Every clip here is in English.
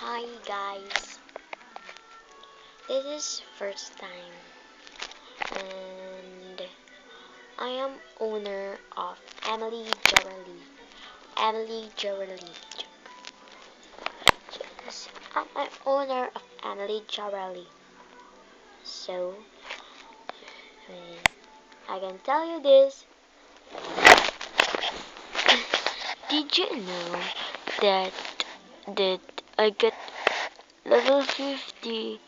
Hi guys, this is first time and I am owner of Emily Jewelry. Emily Jewelry. Yes, I'm an owner of Emily Jewelry. So, I can tell you this. Did you know that that I get level 50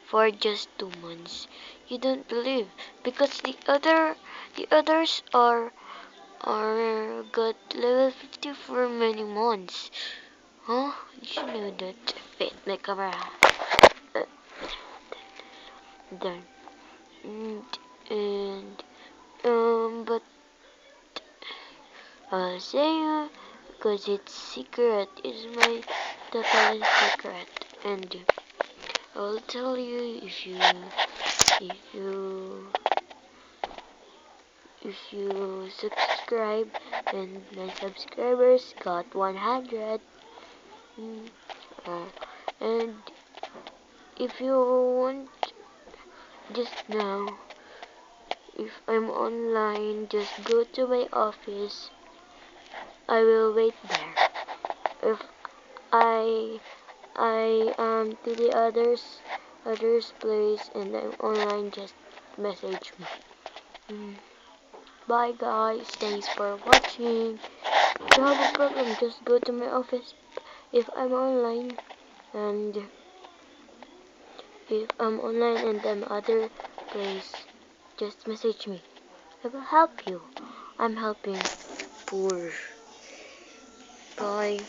for just 2 months? You don't believe because the others are got level 50 for many months. Huh? Did you know that? Wait, my camera. Uh, Done. But I'll say you because it's secret. It's my total secret, and I'll tell you if you if you subscribe and my subscribers got 100. And if you want just now, if I'm online, just go to my office. I will wait there. If I am to the others place and I'm online, just message me. Bye guys, thanks for watching. If you have a problem, just go to my office if I'm online, and if I'm online and I'm other place, just message me. I will help you. I'm helping poor. Bye.